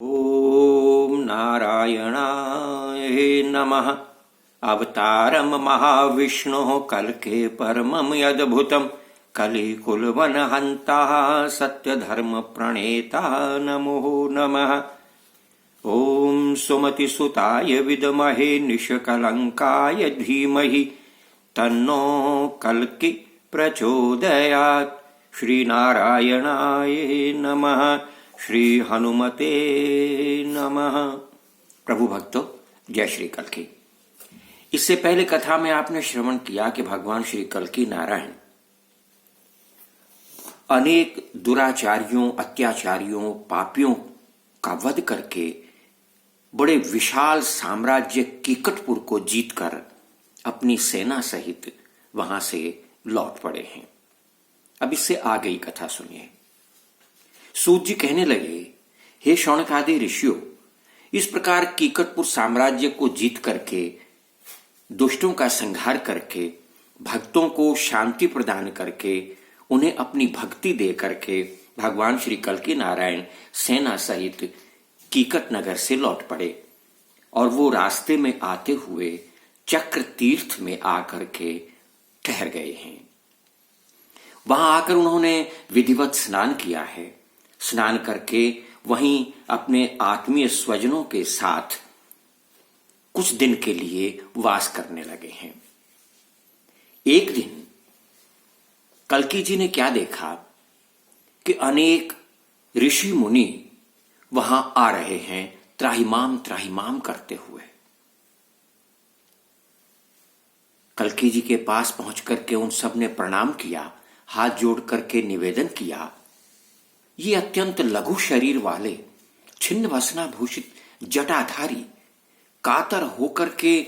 ॐ नारायणाय नमः। अवतारम महाविष्णुः कल्के परमं यद्भुतं कलिकुलवनहन्ता सत्यधर्म प्रणेता नमो नमः। ॐ सुमतिसुताय विद्महे निष्कलङ्काय धीमहि तन्नो कल्कि प्रचोदयात्। श्रीनारायणाय नमः। श्री हनुमते नमः। प्रभु भक्तों, जय श्री कल्कि। इससे पहले कथा में आपने श्रवण किया कि भगवान श्री कल्कि नारायण अनेक दुराचारियों, अत्याचारियों, पापियों का वध करके बड़े विशाल साम्राज्य कीकटपुर को जीतकर अपनी सेना सहित वहां से लौट पड़े हैं। अब इससे आगे की कथा सुनिए। सूत जी कहने लगे, हे शौनकादि ऋषियों, इस प्रकार कीकटपुर साम्राज्य को जीत करके, दुष्टों का संहार करके, भक्तों को शांति प्रदान करके, उन्हें अपनी भक्ति दे करके भगवान श्री कल्कि नारायण सेना सहित कीकट नगर से लौट पड़े और वो रास्ते में आते हुए चक्र तीर्थ में आकर के ठहर गए हैं। वहां आकर उन्होंने विधिवत स्नान किया है। स्नान करके वहीं अपने आत्मीय स्वजनों के साथ कुछ दिन के लिए वास करने लगे हैं। एक दिन कल्कि जी ने क्या देखा कि अनेक ऋषि मुनि वहां आ रहे हैं, त्राहिमाम त्राहिमाम करते हुए। कल्कि जी के पास पहुंच करके उन सब ने प्रणाम किया, हाथ जोड़ करके निवेदन किया। ये अत्यंत लघु शरीर वाले, छिन्न वसना भूषित जटाधारी, कातर होकर के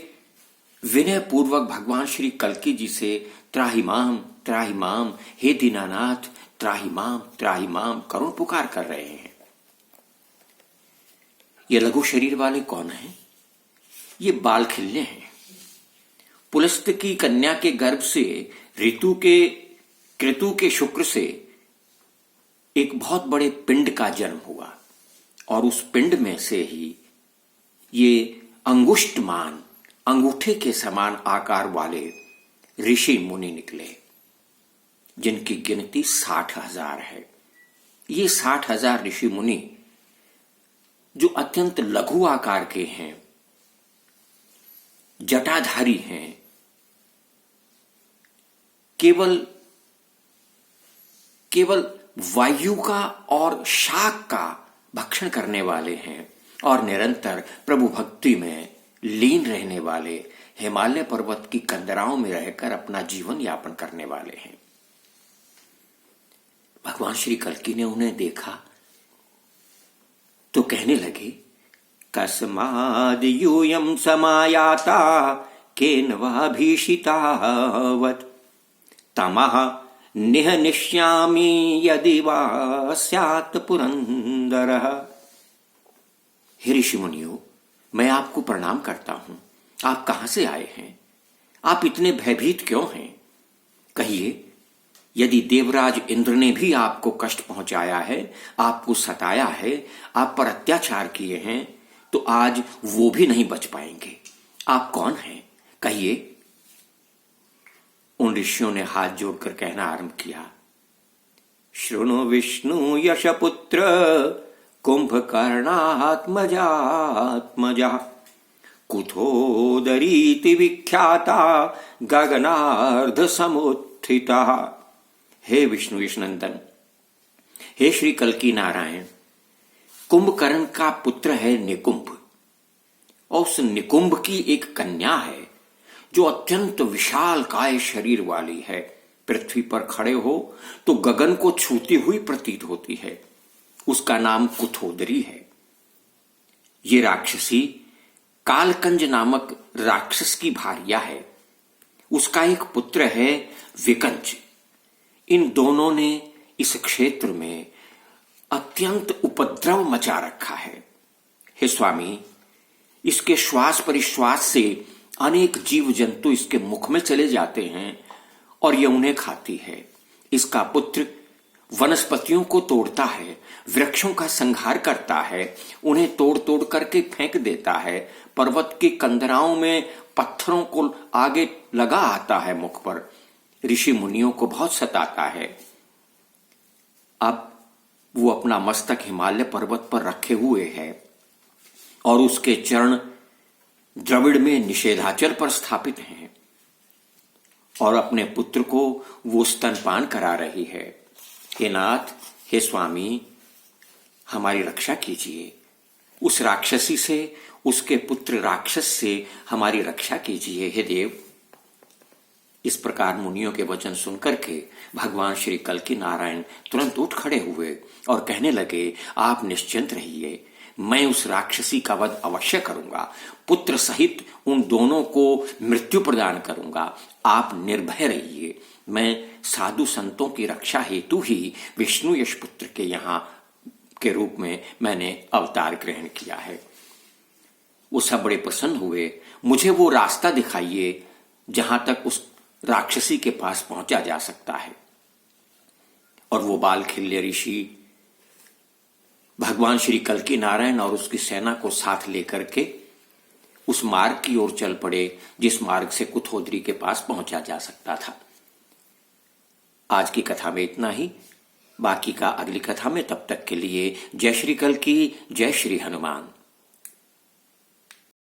विनय पूर्वक भगवान श्री कल्कि जी से त्राहिमाम त्राहिमाम, हे दीनानाथ त्राहिमाम त्राहिमाम करुण पुकार कर रहे हैं। ये लघु शरीर वाले कौन हैं? ये बालखिल्य हैं। पुलस्त की कन्या के गर्भ से कृतु के शुक्र से एक बहुत बड़े पिंड का जन्म हुआ और उस पिंड में से ही ये अंगुष्ठमान, अंगूठे के समान आकार वाले ऋषि मुनि निकले, जिनकी गिनती 60,000 है। ये 60,000 ऋषि मुनि जो अत्यंत लघु आकार के हैं, जटाधारी हैं, केवल वायु का और शाक का भक्षण करने वाले हैं और निरंतर प्रभु भक्ति में लीन रहने वाले, हिमालय पर्वत की कंदराओं में रहकर अपना जीवन यापन करने वाले हैं। भगवान श्री कल्कि ने उन्हें देखा तो कहने लगे, कस्माद् यूयं समायाता केन वा भीषितावत् तमः निहनिष्यामि यदि वा स्यात् पुरंदरः। हे ऋषि मुनियों, मैं आपको प्रणाम करता हूं। आप कहां से आए हैं? आप इतने भयभीत क्यों हैं? कहिए, यदि देवराज इंद्र ने भी आपको कष्ट पहुंचाया है, आपको सताया है, आप पर अत्याचार किए हैं, तो आज वो भी नहीं बच पाएंगे। आप कौन हैं? कहिए। उन ऋषियों ने हाथ जोड़कर कहना आरंभ किया, शृणु विष्णु यशपुत्र कुंभकर्णात्मजात्मजा कुथोदरीति विख्याता गगनार्ध समुत्थिता। हे विष्णु यशनंदन, हे श्री कल्कि नारायण, कुंभकर्ण का पुत्र है निकुंभ, और उस निकुंभ की एक कन्या है जो अत्यंत विशाल काय शरीर वाली है। पृथ्वी पर खड़े हो तो गगन को छूती हुई प्रतीत होती है। उसका नाम कुथोदरी है। ये राक्षसी कालकंज नामक राक्षस की भार्या है। उसका एक पुत्र है विकंज। इन दोनों ने इस क्षेत्र में अत्यंत उपद्रव मचा रखा है। हे स्वामी, इसके श्वास परिश्वास से अनेक जीव जंतु इसके मुख में चले जाते हैं और ये उन्हें खाती है। इसका पुत्र वनस्पतियों को तोड़ता है, वृक्षों का संहार करता है, उन्हें तोड़ तोड़ करके फेंक देता है, पर्वत की कंदराओं में पत्थरों को आगे लगा आता है मुख पर। ऋषि मुनियों को बहुत सताता है। अब वो अपना मस्तक हिमालय पर्वत पर रखे हुए है और उसके चरण द्रविड़ में निषेधाचल पर स्थापित हैं और अपने पुत्र को वो स्तनपान करा रही है। हे नाथ, हे स्वामी, हमारी रक्षा कीजिए, उस राक्षसी से, उसके पुत्र राक्षस से हमारी रक्षा कीजिए हे देव। इस प्रकार मुनियों के वचन सुनकर के भगवान श्री कल्कि नारायण तुरंत उठ खड़े हुए और कहने लगे, आप निश्चिंत रहिए, मैं उस राक्षसी का वध अवश्य करूंगा, पुत्र सहित उन दोनों को मृत्यु प्रदान करूंगा। आप निर्भय रहिए, मैं साधु संतों की रक्षा हेतु ही विष्णु यश पुत्र के यहाँ के रूप में मैंने अवतार ग्रहण किया है। वो सब बड़े प्रसन्न हुए। मुझे वो रास्ता दिखाइए जहां तक उस राक्षसी के पास पहुंचा जा सकता है। और वो बालखिल्य ऋषि भगवान श्री कल्कि नारायण और उसकी सेना को साथ लेकर के उस मार्ग की ओर चल पड़े जिस मार्ग से कुथोदरी के पास पहुंचा जा सकता था। आज की कथा में इतना ही, बाकी का अगली कथा में। तब तक के लिए जय श्री कल्कि, जय श्री हनुमान।